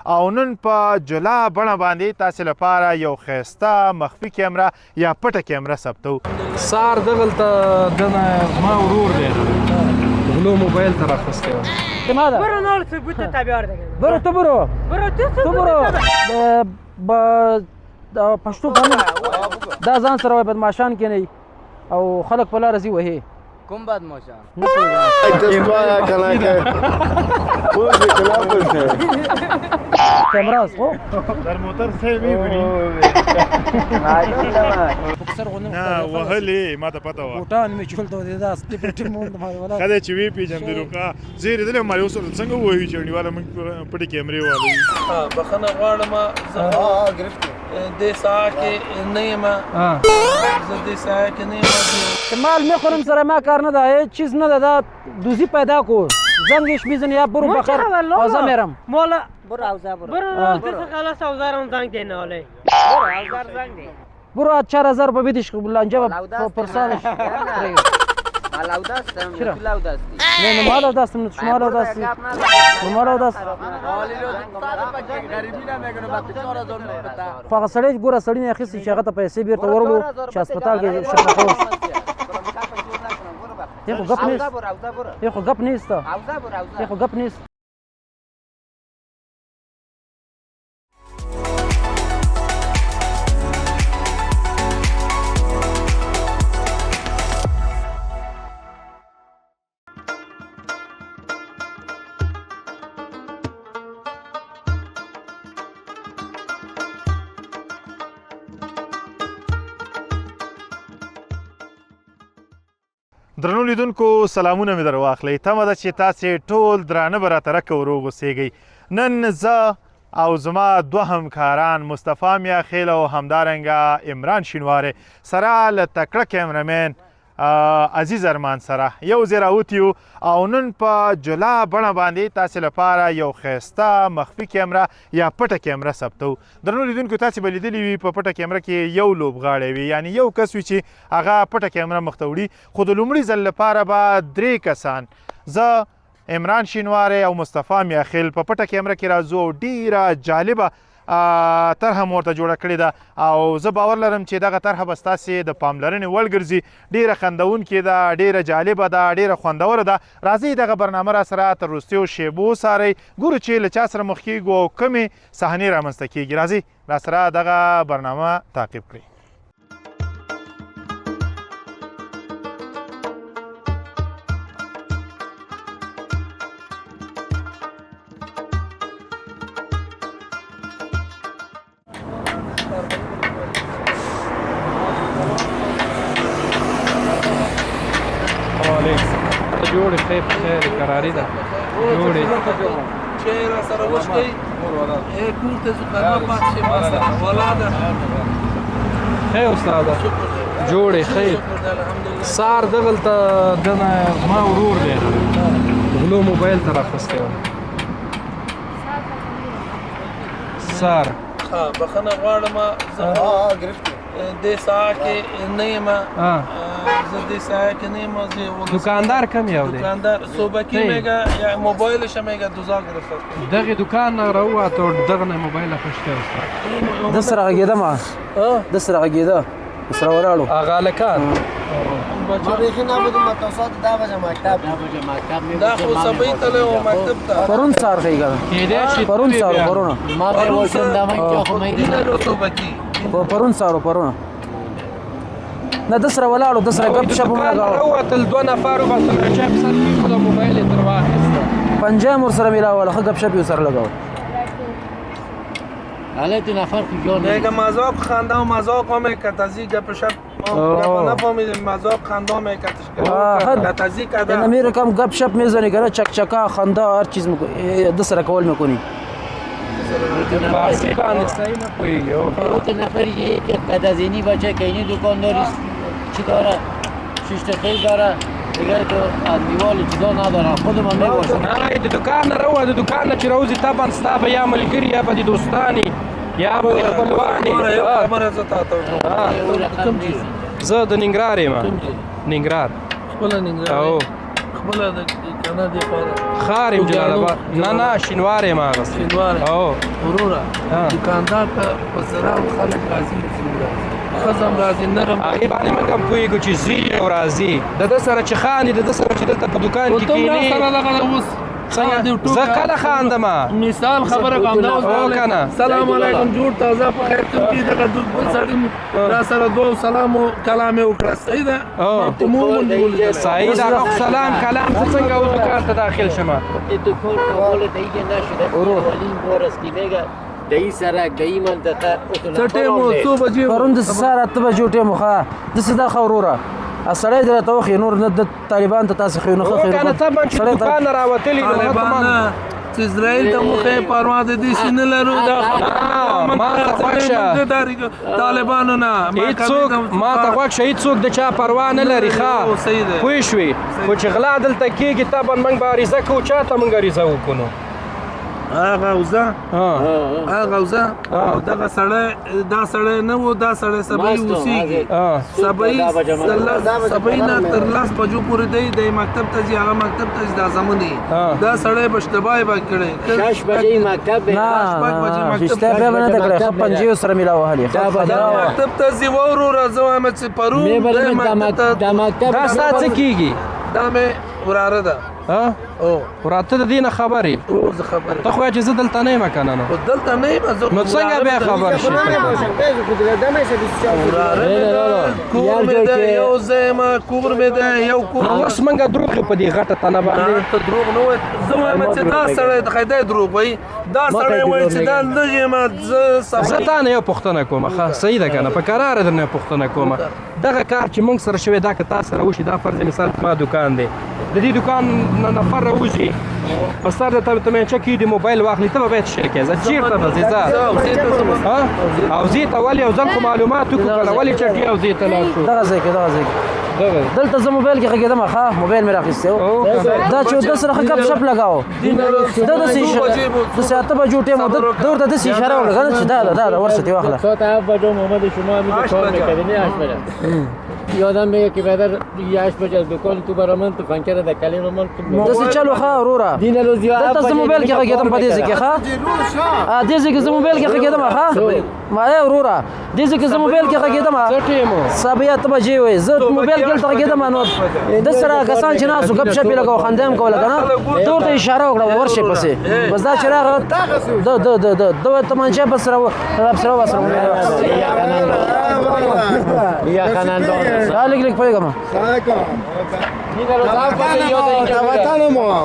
او نن په جلا بڼه باندې تاسې لپاره یو ښایسته مخفي کیمره یا پټه کیمره ثبتو. سار دغلته دنه زما ورور دی غلو موبایل ته راخیستی و. ما ده برو نور ثبوت ته بیار دیگه. برو تو برو تو تو برو با پښتو باندې دا ځان سره وای بدمعشان کې نه او خلک په لاره ځي وهي کوم بدمعشان نه کیمراز خو در موټر څه نه وهلې ما ته پته وه بوټان مې چولته دي دا سټیپټ مونږ ما ښه دی چې وی پېژندلو ښه زه یې لیدلی یم ما اوس ورته څنګه ووایو چې انډیواله موږ پټې کیمرې والو. بخښنه غواړم زه دې ساعه کې نه یم زه دې ساعه کې نه یم مال میخورم سره ما کار نه ده هیچ چیز نه ده دا دوزی پیدا کو زنگش میزن یا برو بخیر آزا میرم مولا برو اوزا برو برو تو خلاص اوزارم زنگ دینه ولی برو اوزار زنگ دی برو 4000 روپये بدیش لانجا پرسانش مالاو دستم مالاو دستی نه مالاو دستم شما لاو دستی مالاو دست فقط سړی ګوره سړی نه اخیستي چې هغه ته پیسې بیرته ورکړو چې هسپتال کې شفا یخو گپ نیست یخو گپ نیست یخو گپ نیست. درنو لیدونکو سلامونه مې در واخلئ. تمه ده چې تاسې ټول درانه به راته رکه ور وغوسېږئ. نن زه او زما دوه همکاران مصطفی میاخیل او همدارنګه عمران شینواری سره له تکړه کیمرمین عزیز ارمان سره یو ځای راوتي یو او نن په جلا بڼه باندې تاسې لپاره یو ښایسته مخفي کیمره یا پټه کیمره ثبتو. درنو لیدونکو تاسې به لیدلي وي په پټه کیمره کې یو لوبغاړی وي یعنی یو کس وي چې هغه پټه کیمره مخ ته وړي خو د لومړي ځل لپاره به 3 کسان زه عمران شینواری او مصطفی میاخیل په پټه کیمره کې راځو او ډیره جالبه طرحه مو ورته جوړه کړې ده او زه باور لرم چې دغه طرحه به ستاسې د پاملرنې وړ ګرځي. ډیره خندونکې ده ډیره جالبه ده ډیره خوندوره ده. راځئ دغه برنامه را سره تر وروستیو شیبو وڅارئ ګورو چې له چا سره مخ کیږو او کومې صحنې رامنځته کیږي. راځئ را سره دغه برنامه تعقیب کړئ. جوړې ښې په خیر قراري ده جوړې چې را سره وشکئ کور ته ځو قرمه پاتې شي ما سره والا ده ښې استاده جوړې ښې سار دغلته دنه زما ورور دی غلو موبایل ته راخیستی و. سار بخښنه غواړم زه دې ساعه کې نه یم زه دې ساعه کې نه یم دکاندار کم یو دی دکاندار صوبکی میگه یا موبایلش میگه دوزا گرفته دغه دکان نه راووت دغه نه موبایل اخیستی د سره غږېده ما د سره غږېده سره ولاړو هغه هلکان ما بیخي نبودم متوسط 10 بجه مکتب دا خو سبی تلی و مکتب ته پرون سهار ښېږه پرون سهار پرونه ما به وشوندم که خو دینه صوبکی پرون سهار پرونه نه د سره ولاړو د سره ګپ شپ هم لګاوه راوتل 2 نفر وبتل چاپ سر کې د موبایل یې تر واخیسته پنجه مور سره میلاوله ښه ګپ شپ یې سره لګاوه حالا 2 نفر کجا میگه مذاق خنده و مذاق هم کتازی گپ شپ نفهمیدیم مذاق خنده هم کتازی کده یعنی میره کم گپ شپ میزنی کنه چکچکا خنده هر چیز د سره کول میکنی باسی باندې صحیح نه پوهېږي 2 نفری که کتازینی بچه که اینی دکانداری چی داره شیشتخیل داره دیگر که دیوال جدا نداره خودم هم میباشم نه د دکان نه روه د دکان نه چې راوځي طبعا ستا به یا ملګري یا به د دوستانې یا به د خپلوانې خبره زه تا ته کوم چیز زه د ننګرهار یم ننګرهار خپله ننګرهار او خپله د کنه دې پاره خار یم جلال آباد نه نه شینوار یم اغست شینوار او وروره ها. دکاندار ته په سلام خلک راځي ښځه هم راځي نرم هغې باندې موږ هم پوهېږو چې ځي او راځي د ده سره چې خاندي د ده سره چې دلته په دوکان کې ته هم را کښېني سره دغه اوس څنګه زه کله خاندم مثال خبره کوم دا اوس او کنه سلام علیکم جوړ تازه په خیر ته کې دغه بل سړي را سره دوه سلام او کلام یې وکړه صحیح ده عموما صحیح ده که سلام کلام زه څنګه او دوکان ته داخل شم دکان قبول دیگه نشده اولین بار است که میگه دایی سرک دایی منطقه څه ټیم و څو بجې پرون داسې سهار 8 بجې ټیم و ښه داسې دا ښه وروره سړی دې راته وښیي نور نه د طالبان ته تاسې ښیو نه ښه ښیو کنه طبعا چې دوکان نه راوتلي نو طالبان چې اسرائیل ته مخه پروا د دې شنه لرو دا ما ته خوښه طالبانو نه هیڅوک ما ته خوښ هیڅ څوک د چا پروا نه لري ښه صحیح ده پوه شوې خو چې غلا دلته کېږي طبعا موږ به عریضه کوو چا ته موږ عریضه وکړو هغه اوزه هغه اوزه دغه سړی دا سړی نه و دا سړی سبای اوسېږي سبای نه تر لاس بجو پورې دی د مکتب ته ځي هغه مکتب ته دا زمونی دا سړی به اشتباه به کړی 6 بجې مکتب نه شته به نه د کړه خپل جیو سره ملا وهلی دا مکتب ته ځي ورو راځو هم چې پرو دا مکتب دا ستا څه کېږي دا مې وراره ده او وراته د دې نه خبرې زه خبر ته خو چې زه دلته نه یم که نه خو دلته نه یم زه نو څنګه بیا خبر شي کور مې ده یو زه یم کور مې ده یو کور اوس موږ دروغ یو په دې غټه تنه باندې ته دروغ نه وایې زه وایم چې دا سړی د خیدای دروغ وایي دا سړی وایي چې دا نه یم زه تا نه یو پوښتنه کوم ښه صحیح ده که نه په کراره درنه پوښتنه کوم دغه کار چې موږ سره شوی دا که تا سره وشي دا فرض مثال ما دوکان دی د دې دوکان نه نفر راوځي په سر د تمانچه کې د موبایل واخلي ته به باید شرکې زه چېرته به ځې ځه او ځې ته ولې یو ځل خو معلومات وکړو که نه ولې چټي او ځې ته لاړ شو دغه ځای کې دغه ځای کې دلته زه موبایل کې غږېدم ښه موبایل مې راخیستی و دا چې ده سره ښه ګپ شپ لګاو ده داسې 8 بجو ټیم و ده ورته داسې اشاره وکړه که نه چې دا ده ورسه تې واخله ساعت 7 بجه محمد شما میگه کار میکنه نه 8 بجه یادم میگه که بعد 8 بجه از دکان تو برای من تو فنکر د کلمه من داسې چلو ښه وروره دین روز یا دلته زه موبایل کې غږېدم په دې ځای کې ښه دې ځای کې زه موبایل کې غږېدم ښه ما وروره دې ځای کې زه موبایل کې غږېدم سبا 8 بجې وې زه موبایل کې هلته غږېدم نو د سره کسان چې ناستو ګپ شپ یې لګاو خندا هم کوله که نه ده ورته اشاره وکړه ورشئ پسې بس دا چې راغله ده تمانچه بس سره یا خنندان لږ لږ پوهېږم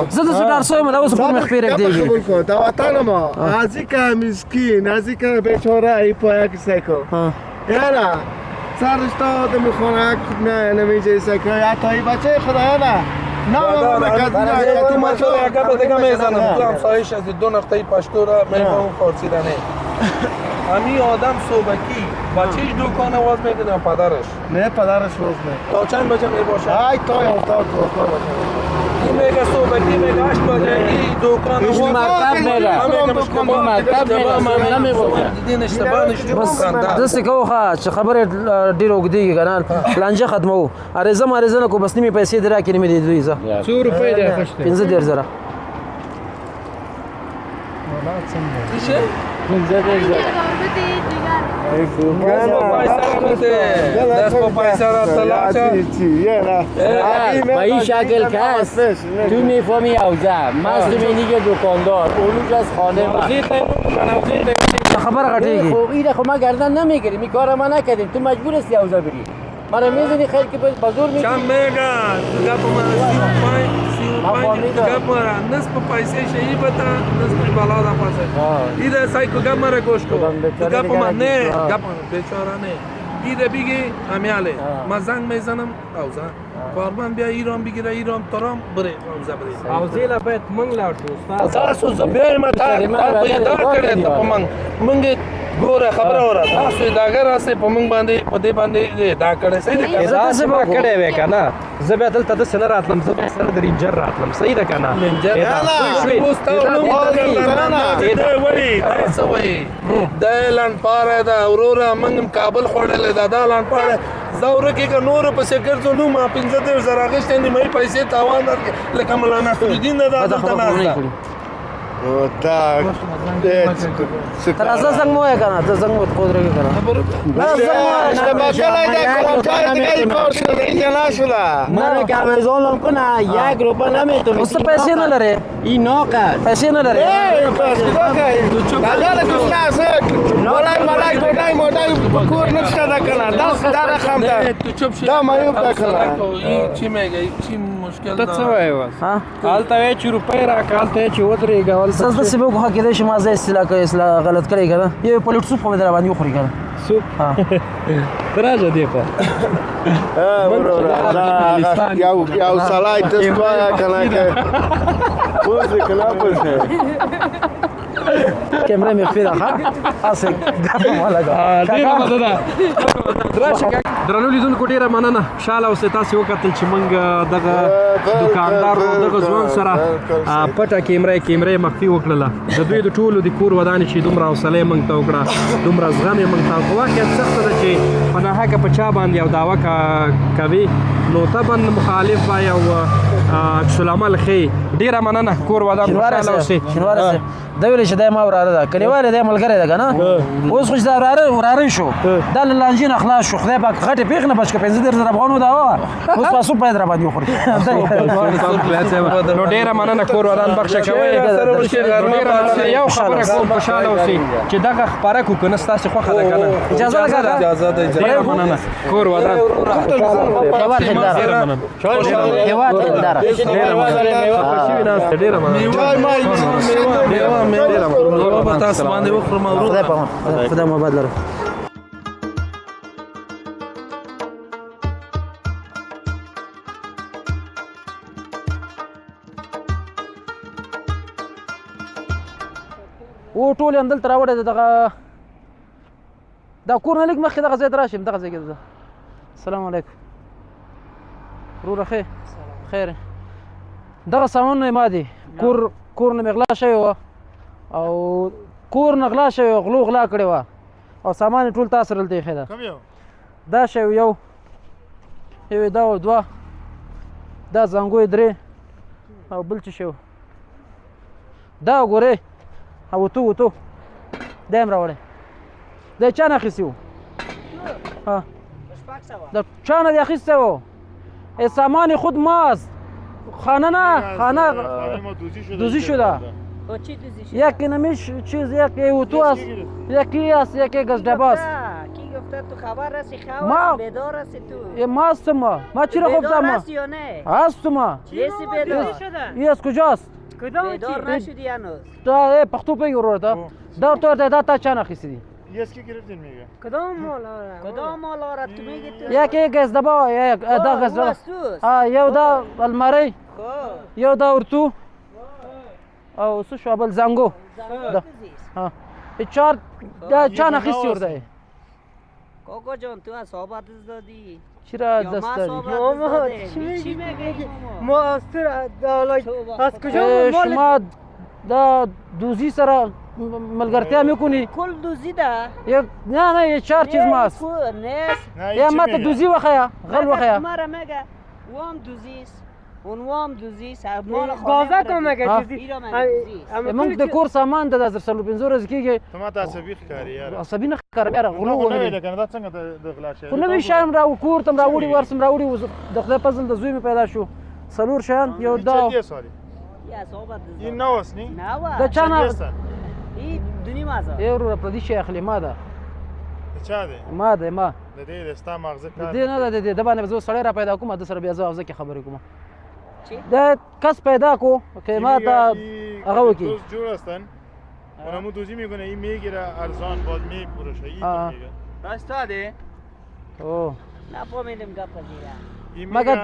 زه داسې ډار شوی یم دا اوس پور مې خپې رږدېږي دا وطن ما از این که مسکین از این که بیچاره ای پایک سکو یانا سرش داده میخونه نه نمیجه سکو یا تایی بچه خدا نه تو ماشو یکا دیگه میزنم تو همسایش از دو نقطه پشتو را میخوام خورسیدنه همین آدم صبحکی بچهش دکان آواز میکنه پدرش نه پدرش روز نه تا چند بجه میباشه؟ ای تا افتاد این میگه صبحکی میگه 8 بجگی دکان ایش مکتب میره مکتب میره نمیباشه دیدین اشتباهش بس داسې کوو ښه چې خبرې ډېر اوږدېږي که نه لانجه ختموو عریضه ماریضه نه کوو بس نیمې پیسې دې راکړې نیمې دې دوی زه 100 روپۍ دی اخیستی 15,000 با این شکل که هست تو میفهمی اوزه مست مینیگه دکاندار اونوش از خانه خبره غټېږي خب این خب ما گردن نمیگیریم این کار ما نکردیم تو مجبور هستی اوزه بری مرا میزنی خیلی که بزرگ میگی کم میگه دیگه پا من 35 دیگه مرا نصف پیسه شهی بتا نصف بالا دا پاسه ایده سای که گم مرا گوش کن دیگه پا من نه گپ بیچاره نه ایده بگی امیاله ما زنگ میزنم اوزه کارمند بیا ایران بگیره ایران ترام بره اوزه بره اوزې له باید موږ لاړ شو استاد تاسو زبیر ما تا پیدا کړی ته په من ګوره خبره وره تاسو دا اگر راسئ په موږ باندې په دې باندې دا کړی صحیح ده زه ته څه به کړی وې که نه زه بیا دلته داسې نه راتلم زه بیا سره د رینجر راتلم صحیح ده که نه څه وایي دا لنډپاره ده وروره موږ هم کابل خوړلی ده دا لنډپاره زه ورکې که نورو پسې ګرځو نو ما 15,000 اخیستی نیمایي پیسې تاوان درکړې لکه ملا نصرالدین ده دا دلته ناسته Tak. Terasa sang mo ya kana, ta sang mo kodre ke kana. Na sang mo, İşte bakala da kontrat kai korsu international. Mara ka Amazon lam kuna yak rupa na me to. usse paise na lare. I no ka. Paise na lare. Pas okay. Dagala kusna sek. Malay kodai modai kur nishta da kana. Das dara kham da. تو چوپ شي دا مایوب دا کړه. چی میګي چی مشکل ته څه وایې اوس Ha? هلته وایې چې روپۍ راکړه هلته وایې چې ودرېږه سز د سیمه کوه کې د شما زې اصلاح کوي اصلاح غلط کړی کنه. یو پلیټ سوپ په در باندې خوري کنه. سوپ ها. ته راځه دې په Iau salai testoaia kana că poze că la poze. کیمرې مې خپل ها. اسه ګرځم ولا دا. ډېره مزه ده راشه درنو لیدونکو ډېره مننه خوشحاله اوسئ تاسې وکتل چې موږ دغه دوکاندار دغه ځوان سره پټه کیمرې مخفي وکړله د دوی د ټولو د کور ودانې چې دومره حوصله یې موږ ته وکړه دومره زغم یې موږ ته وکړ واقعیت سخته ده چې په ناحقه په چا باندې یو دعوه کوي نو طبعا مخالف وای او عکس العمل ښیي ډېره مننه کور ودان خوشحاله اوسئ شنواره سه دا ویل چې دا ما وراره ده کلیواله دا ملګری ده کنه اوس خو دا وراره شو دا لانجین اخلاص شو خدای پاک غټه پیغ نه بچ 15,000 افغانو دا اوس تاسو په در باندې خوري نو ډېره مننه کور ودان بخښه کوئ یو خبره کوم خوشحاله اوسئ چې دغه خپاره کړو که نه ستاسې خوښه ده که نه اجازه ده که ډېره مننه کور ودان هیواد هنداره هیواد هنداره ډېره مننه میوه به تاسو باندې وخورم خدای په امان خدای مو آباد لرو و ټول هم دلته راوړی دی دغه دا کور نه لږ مخکې دغه ځای ته راشم دغه ځای کې ده السلام علیکم وروره ښې خیر دغه سامانونه یې ما دي کور نه مې غلا شوی وه او کور نه غلا شوی وه غلو غلا کړې وه او سامان یې ټول تا سره دلته ایښی ده دا شی یو یې دا و دوه دا زنګو یې درې او بل څه شی و دا وګورئ او وتو دا هم راوړی دا یې چا نه اخیستی و د چا نه دې اخیستی و سامان خود ماست خانه نه خانه دوزی شده یکی نمیش چیز یکی اوتو است یکی است یکی گزدبه است کی گفته تو خبر هستی خواهد بیدار هستی تو ما هستم ما چی را گفتم بیدار ما هستی یا نه هستم نیستی بیدار این از کجاست بیدار نشدی هنوز تا پختو بگی رو دا تو دا تا چند اخیستی یه اسکی گرفتین میگه کدام مال آرد تو میگی تو یکی گزدبه یک دا گزدبه یو دا الماری یو دا ورتو او څه شو بل زنګو ها چار دا چا نه خستی ورده کاکا جان تو صحبت دادی چرا دست دادی چی میگی ما از کجا شما دا دوزی سره ملګرتیا میکنی کل دوزی ده نه یه چهار چیز ماست یا ما ته دوزی وخیا غل وخیا مرا مگه وام دوزیست اونوام دوزیست مال گازه کومه موږ د کور سامان د 1500 ورځې کېږي ته ما ته عصبي ښکاري یار عصبي نه ښکاره بیا غلو نه ده کنه دا څنګه د غلا شي خو نوی شیان را کور تم راوړي ورسم راوړي د خدای فضل د زوی مې پیدا شو څلور شیان یو دا این نوست نی؟ دا چا نه این دونی مازه یو رو پردی شي اخلي ما ده چا ده؟ ما ده ما د دې ستا مغزه کار دې نه ده د باندې زو سړی را پیدا کوم د سره بیا زو افزه کې خبرې کوم دا کس پیدا کو که ما تا هغه وکی دوست جور هستن اونمو دوزی میکنه این میگیره ارزان باز میفروشه این میگه راستا ده اوه نفهمیدم گپ زیرا مگر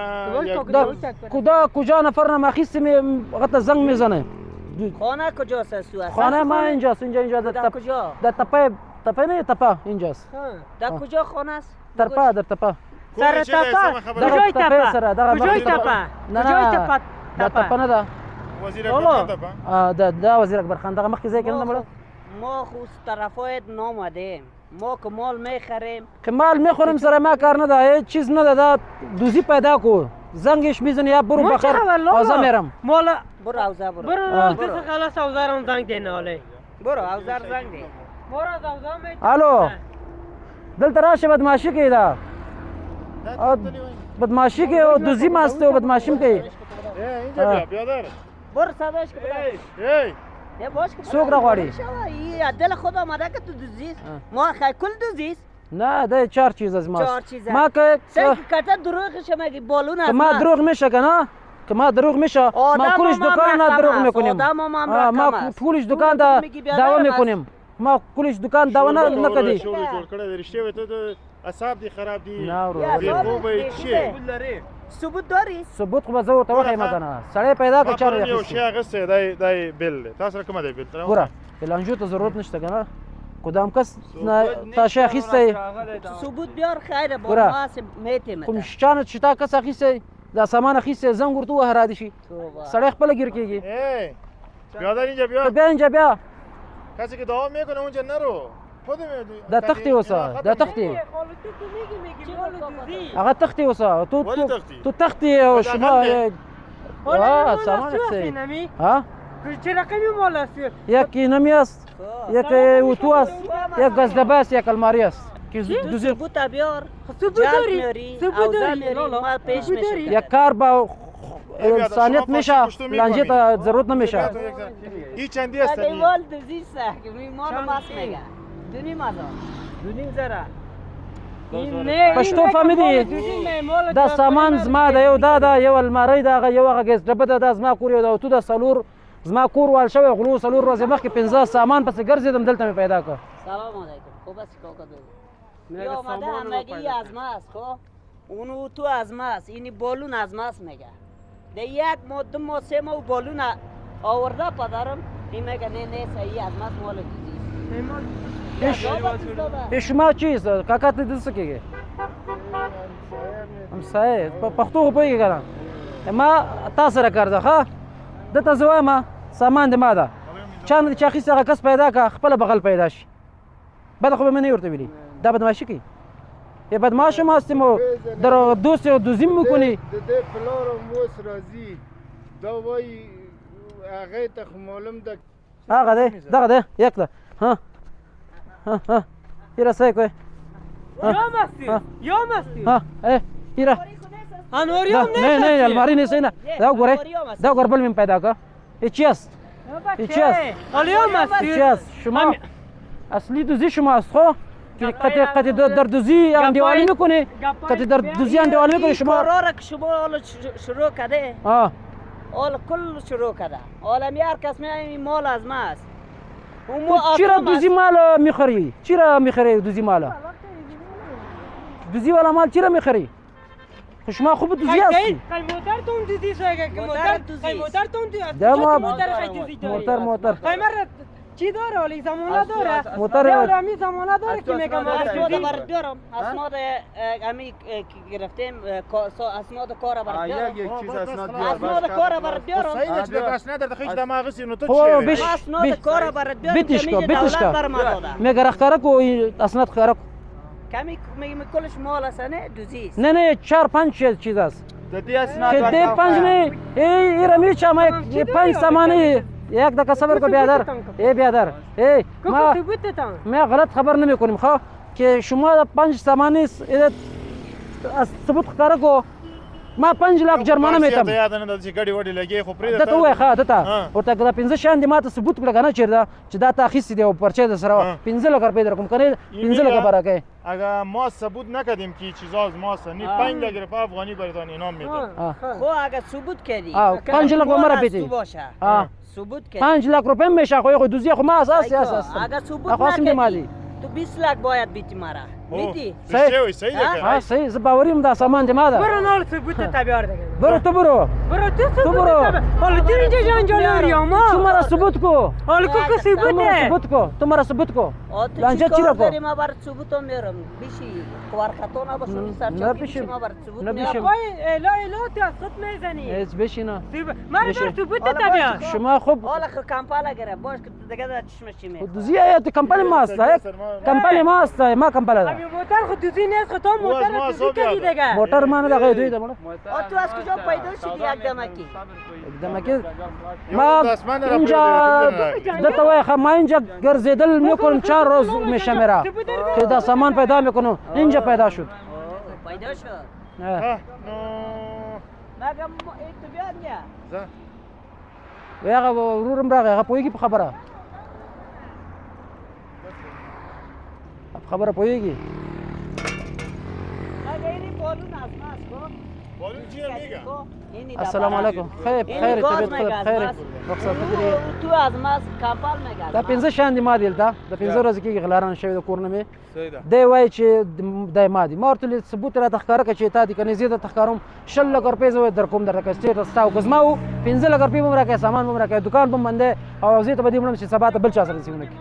کجا نفر نه ماخیست می غت زنگ میزنه خانه کجاست تو خانه ما اینجاست اینجا در کجا در تپه تپه نه تپه اینجاست در کجا خانه است؟ ترپه در تپه سر تپه کجای تپه تپه سره دغه کجای مخکې تپه نه کجای نه تپه دا تپه نه ده وزیر اکبر ته دا وزیر اکبر خان دغه مخکې ځای کې نه مړه ما خود طرفایت نامدیم ما که مال میخریم که مال میخوریم سره ما کار نه ده هیچ چیز نه ده دا دوزی پیدا کو زنگش میزنی یا برو بخیر آزا میرم مال برو اوزا برو برو تو خلاص اوزارم زنگ دین حاله برو اوزار زنگ دی برو اوزار می الو دلته راشه بدمعشی کوي دا بدمعشی کوي او دوزی ماسته او بدمعشی کوي اینجا بیا بیادر برو صداش که ای یه باش که څوک راغواړي یه دل خود آمده که تو دوزیست ما خیلی کل دوزیست نه دا چهار چیز از چهار ماست چیزه. ما که سه کتا دروغش مگه بالون از ما دروغ میشه کنه که ما دروغ میشه ما کلش دکان نه دروغ میکنیم ما کلش دکان دا دعوا میکنیم ما کلش دکان دعوا نه کدی شغل جوړ کړی د رښتیا وي ته د اعصاب دي خراب دي نه ورو خوبه چی ثبوت داری؟ ثبوت خو به زه ورته وښیم کنه سړی پیدا که چا یو شی اخیستی دی بیل دی تاسو سره کومه دی بیل ګوره لانجو ته ضرورت نشته کنه کدام کس تا شی اخیستی ثبوت بیار خیره با ګوره ما میتیم کوم شانه چې تا کس اخیستی دا سامان اخیستی زنګ ورته ووهه را دي شي سړی خپله گیر کېږي بیادر اینجا بیا ته بیا اینجا بیا کسی که دوام میکنه اونجا نرو خودم دا تختی اوسه دا تختی هغه تختی اوسه تو تختی او شما سامان اخیستی ها چه رقمی مال است یک نمی است یک اوتو است یک گزدبه است یک الماری است که دوزی ثبوت بیار ثبوت داری ثبوت داری ما پیش میشه یک کار با انسانیت میشه لانجه تا ضرورت نمیشه هیچ چندی است دیوال دوزیست که میمان ماس میگه دونیم ازا دونیم زره پښتو فهمیدی دا سامان زما د یو دا یو الماری دا یو هغه گزدبه دا زما کور یو دا تو دا سلور زما کور وال شوی غلو سلور ورځې مخکې 15 سامان پسې ګرځېدم دلته مې پیدا کړ سلام علیکم خوب است که دو یا آمده همگی از ماست خب اونو تو از ماست اینی بالون از ماست میگه ده یک ماه دو ماه سه ماه بالون آورده پدرم این میگه نه نه صحیح از ماست مال دیدی شما چیست کاکا ته دل څه کېږي همسایه پښتو خو پوهېږي که نه ما تا سره کار ده ښه دته زه وایم سامان د ما ده چا نه چې اخیستې هغه کس پیدا کړه خپله بغل پیدا شي بده خو به مې نه ورته ویلي دا بدماشي کوي یه بدماش هم هستیم و در دوست و دوزیم میکنی د دې پلارم اوس راځي دا وایي هغې ته خو معلوم ده هغه دی دغه دی یک ده ها ها ها ایره سعی کوی یا مستی ها ای ایره انواری نه هم نه نه الماری نیست نه دا وګوره دا وګوره بل مې پیدا کړ چی است چی است یا مستی چی است شما اصلی دوزی شما است خو که قطع در دوزی اندیوالی میکنی قطع در دوزی اندیوالی میکنی شما کارا که شما حالا شروع کرده حالا کل شروع کرده حالا هر کس میگه مال از ما است چرا دوزی مال میخری چرا میخری دوزی مال دوزی والا مال چرا میخری شما خوب دوزی هستی کای موتر تون دوزی سایگه که موتر تون دوزی موتر کای مر چی داره ولی زمانه داره موتر همی زمانه داره که میگم اسناد برات بیارم اسناد همی گرفتیم اسناد کار برات بیارم یک چیز اسناد اسناد کار برات بیارم صحیح ده چې اسناد در خیج دماغ غسی نو ته چی اسناد کار برات بیارم بیتش کو دولت بر ما داده مگر خرک کو اسناد خرک کمی میگم کلش مال است نه دوزی نه نه 4-5 چیز است د دې اسناد که ده 5 نه ای رمی چا ما 5 سامانه یک دقیقه صبر کو بیادر ای بیادر ای ما غلط خبر نمی کنیم خب که شما 5 سامانه ثبوت کار کو ما 5 लाख جرمانه میتم یاد نه د چې ګډي وډي لګي خو پرې دته وای ښه دته ورته دا 15 شان دي ماته ثبوت کړه کنه چیرته چې دا تا اخیستې دی او پرچې د سره 15 لک روپۍ درکوم کنه 15 لک برکه اگر ما ثبوت نکردیم که چیزا از ماست نه 5 لک روپیه افغانی براتون انعام میدم خو اگر ثبوت کردی 5 لک عمر بیتی ثبوت کردی 5 لک روپۍ میشه خو دوزی خو ما اساس اگر ثبوت نکردی تو 20 لک باید بیتی مرا بیتی صحیح صحیح ز باوریم دا سامان دی ما ده برو نور ثبوت ته بیار دیگه برو تو برو برو تو تو ثبوت برو. حالا تو اینجا جنجالی تو ما مرا ثبوت کو حالا کو تو مرا ثبوته ثبوت کو تو مرا ثبوت کو تو لانجا چی چی کار را کو داری ما بر ثبوت میرم بیشی کارخطا نباشونی نه سرچاکی بیشی. بیشی ما بر ثبوت نه بیشی. میرم الا تو از خود میزنی هیچ بشینا من بر بشه. ثبوت حالا تبیا باشه. شما خوب حالا کمپالا گره باش که دیگه در چشمش چی میخواد دوزی تو کمپانی ماست کمپانی ماست ما کمپانی ابی موتر خود دوزی نیست خود تو موتر ما دوزی صبح کردی یاد. دیگه موتر ما نه دوید مالا تو از کجا پیدا شدی یک دمکی एकदम که یه ما دستمند را اینجا پیدا دتا ما اینجا گرزیدل میکنم 4 روز میشه میرا که دا سامان پیدا میکنم اینجا پیدا شد پیدا شد اه. نو مگم تو بیاد نیا زه و هغه ورورم راغی هغه پوهیږي په خبره په خبره پوهیږي مگه اینی بالون از ماست کو بالون چیه میگه اینی السلام علیکم خیر خیر طبیعت خود خیر رخصت بگیری تو از ماست کمپال میگه دا 15 شان دي ما دلته د 15 ورځې کېږي غلاران شوی د کورنه مې صحیح ده دی وایي چې دی ما دي ما ورته ویل ثبوت راته ښکاره کړه چې تا دي که نه زه درته ښکاروم 10 لک روپۍ زه در کوم درته که سټېټ ستا او که زما و 15 لک روپۍ به م راکړې سامان به م راکړې دوکان به م بندی او زه ته به دې وړم چې سبا ته بل چا سره داسې ونه کړي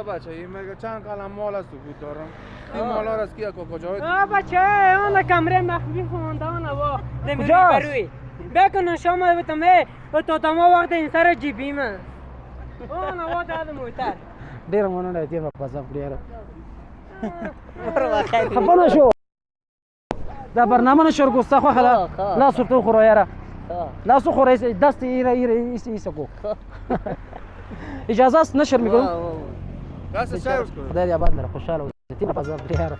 بچه این مگه چند قلم مال است تو بود دارم این مالا را از کیا کجا بچه اون کمره مخفی خواندان و دمیری کجاست؟ بروی بکنن شما بتمه و تو تمام وقت این سر جیبی من اون و داد موتر ډېره مننه دی په پاسه ډېره برو بخیر خفه نه شو دا برنامه نه شروع کوستا خوښه ده لاس ورته وخوره یاره لاس وخوره دست ایره ایسه کو اجازه است نشر میکنم دست شهر کن خدای دې آباد لره خوشحاله اوسې تیله فضا ډېره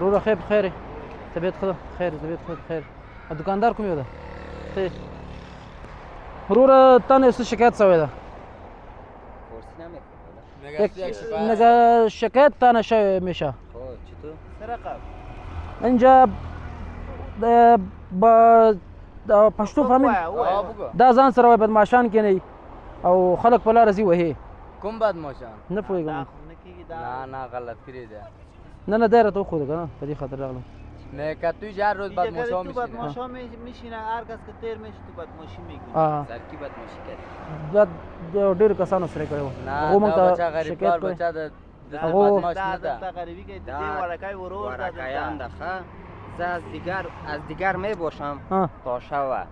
روره خیر بخیره طبیعت خدا خیر طبیعت خود خیر دکاندار کوم یو ده خیر روره تا نه څه شکایت شوی ده نگه شکایت تا نه شوی میشه اینجا با پښتو فهمین دا ځان سره وای بدمعشان کې نه او خلک په لاره ځي وهي کوم بدمعشان نه پوهېږم نه غلط کړی دی نه دی راته وښوده که نه په دې خاطر راغلم نه که توی هر روز بدمعشا میشینه بدمعشا میشینه هر کس که تیر میشه تو بدمعشی میکنه سرکی بدمعشی کردی دا ډېرو کسانو سره کړی وو نه دا بچه غریبدار بچه د هغو بدمعش نه ده دا غریبی که دیگه ورکای ورور ورکایان ده زه از دیگر میباشم تا شوه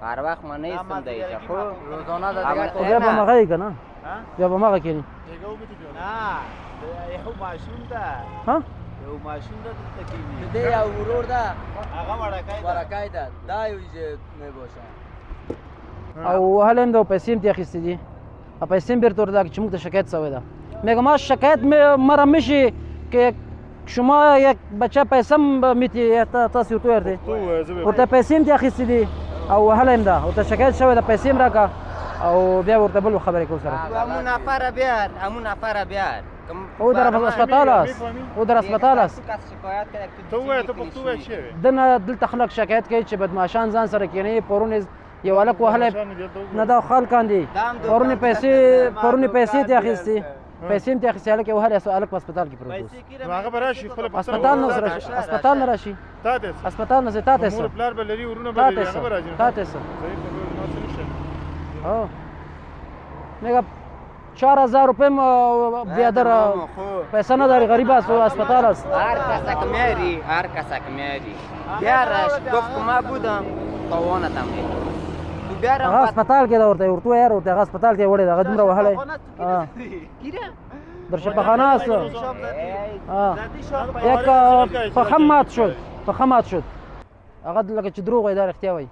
هر وقت من نیستم دیگه خب روزانه ده دیگر بیا به مغه یې که نه بیا به مغه کښېني نه یو ماشین ده ها یو ماشین ده دلته کېني ده یو ورور ده هغه ورکای ده دا یو چې میباشم او هل هم د پیسې هم ترې اخیستې دي او پیسې هم بیرته ورته چې موږ ته شکایت شوی ده میگم ما شکایت مرا میشه که شما یک بچه پیسه هم میتی تاسو ورته ورته ورته پیسې هم ترې اخیستې دي او هل هم ده ورته شکایت شوی ده پیسې هم راکړه او بیا ورته بل خبرې کوو سره همون نفر بیار او در اسپتال است او در اسپتال است تو وای ته پښتو وای شی وای دنه دلته خلک شکایت کوي چې بدمعشان ځان سره کېني پرون یو هلک وهلی نه دا خلکان دي پرون پیسې ترې اخیستې پیسې هم ترې اخیستې هلک یې وهلی هلک په اسپتال کې پروت اوس نو هغه به راشي خپله پوښتنه اسپتال نه راشي اسپتال نه راشي تا ته څه اسپتال نه تا ته مور څه پلار به لري ورونه به تا لري ته هغه به راځي څه تا ته څه صحیح خبره نو څه نشته हो मेगा 4000 रुपये بیادر پیسه نداری غریب است و اسپتال است هر کسک میاری بیارش گفت که ما بودم توانتم تو بیارم هغه اسپتال کې دا ورته یار ورته هغه اسپتال کې وړي هغه دومره وهلی در شفاخانه است یک فخم مات شد هغه لکه چې دروغ وایي دا رښتیا وایي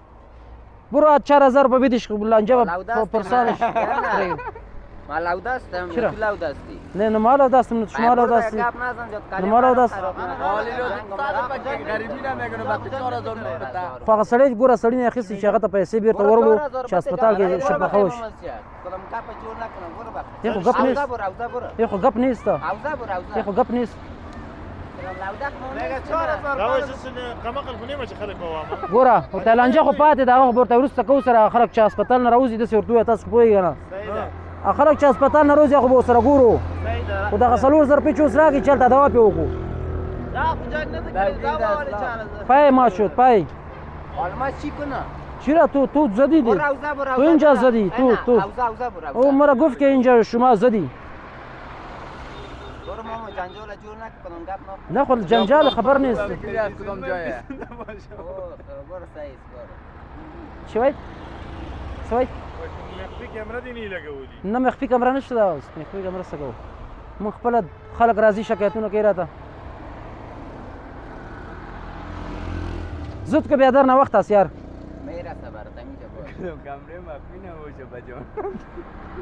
برو 4000 روپये بدیش لانجه پرسانش ما لوده هستم تو لوده هستی نه ما لوده هستم نه شما لوده هستی نه ما لوده هست غریبی نمیگنه بعد 4000 خو هغه سړی ګوره سړی نه اخیستې چې هغه ته پیسې بیرته ورغلو چې اسپتال کې شفاخه وشي یې خو ګپ نیست یې خو ګپ نیست دا وایي چې کمقل خو نیمه چې خلک به وامه ګوره ورته لانجه خو پاتې ده هغه به ورته وروسته کوو سره خلک چې هسپتال نه راوځي داسې ورته ووایه تاسو خو پوهېږئ نه خلک چې هسپتال نه راوځي هغه به ورسره ګورو خو دغه 400 روپۍ چې اوس راکړي چې هلته دوا پې وکړو پای مات شد پای چرا تو زدی دی تو اینجا زدی تو او مرا گفت که اینجا شما زدی نه خود جنجال خبر نیست چی وای سوای مخفي کیمره دی نه لګولي نه مخفي کیمره نشته دا اوس مخفي کیمره څه کوو موږ خپل خلک راځي شکایتونه کوي راته زود که بیا در نه وخت است یار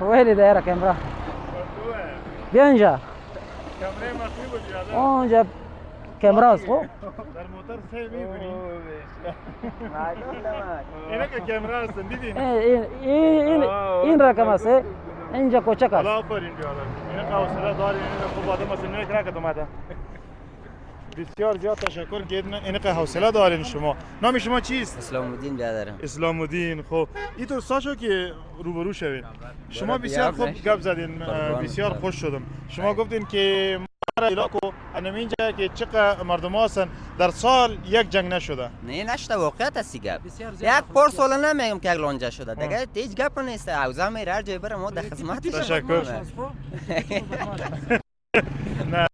ویلی ده یاره کیمره بیا اینجا کیمره مخفي بود یاد اونجا کیمره است خب در موتر سه میبینی اینا که کیمره است دیدین این رقم است اینجا کوچک است الله آفرین بیادر اینا که حوصله داری اینا خوب آدم است اینا کرا کدوم آدم بسیار زیاد تشکر که اینا که حوصله دارین شما نام شما چیست اسلام الدین برادرم اسلام الدین خب اینطور ساشو که روبرو شوین شما بسیار خوب گپ زدین بسیار خوش شدم شما گفتین که علاقو اینجا که چقدر مردم هستن در سال یک جنگ نشده نه نشده واقعیت است گپ یک پار سال نمیگم که لانجه شده دیگه هیچ گپ نیست اوضاع میره هر جای بره ما در خدمتش تشکر نه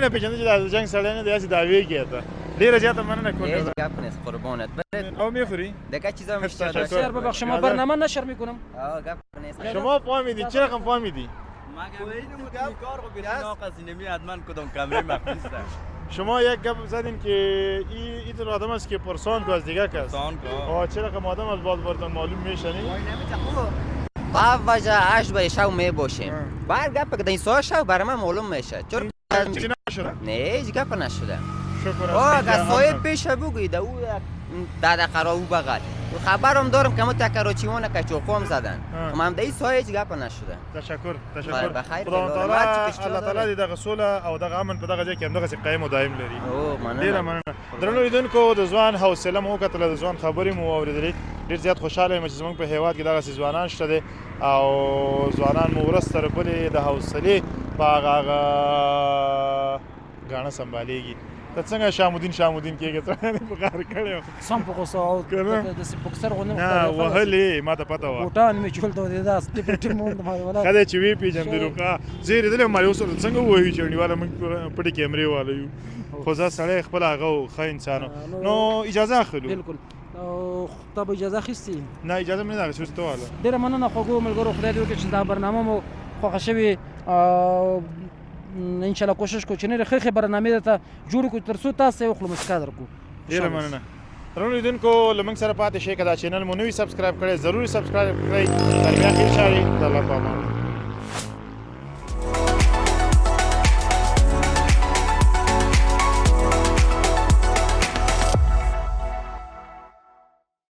نه پیچنده چې د جنگ سړی نه دی داسې دعوی کېده ډېره زیاته مننه کوم هیچ گپ نیست قربانت برید او میخوری دیگه چیزا میشه بسیار ببخش شما برنامه نشر میکنم گپ نیست شما فهمیدی چه رقم فهمیدی شما یک گپ زدین که این طور آدم است که پرسان که از دیگه کس چه رقم آدم از باز برتون معلوم میشنی؟ با وجه 8 به شو می باشیم بعد گپ که این ساعت شو برای من معلوم میشه چون چی نشده؟ نه هیچ گپ نشده شکر اگه ساعت پیش بگوید او داده قرار او بغل خبرم دارم که ما تکراچیوانه که چوقوم زدن من در این سایه هیچ گپ نشده تشکر بخیر الله تعالی دغه سوله او دغه امن په دغه ځای کې همدغه قایم او دایم لري ډیره مننه درنو لیدونکو د ځوان حوصله مو کتل د ځوان خبرې مو اوریدلې ډیر زیات خوشاله یم چې زموږ په هیواد کې دغه ځوانان شته او ځوانان مو ورسته بلې د حوصلې په هغه غاڼه سمبالېږي ته څنګه شامودین کېږي څنګه په کار کړی سم په غوسه او د بوکسر غو نه وهلې ما ته پته وه بوټان مې چولته دی دا سټیپټینګ مونږ ما ولا خدای چې وی پیژندې روکا زه ریدل ما یو سره څنګه وایي چې نیواله موږ پټي کیمرې والا یو خو ځا سړی خپل هغه ښه انسان نو اجازه اخلو بالکل او ته اجازه خستی نه اجازه مې نه اخیسته والا ډیره مننه خو ملګرو خدای دې وکړي چې دا برنامه مو خوښه شوي ان شاء الله کوشش کو چې نه ښه برنامه ته جوړ کو ترڅو تاسو یو خپل مسکا درکو ډیره مننه درنو لیدونکو لمنګ سره پاتې شئ که دا چینل مو نوی سبسکرایب کړئ ضروري سبسکرایب کړئ تر بیا خیر شاري د الله په امان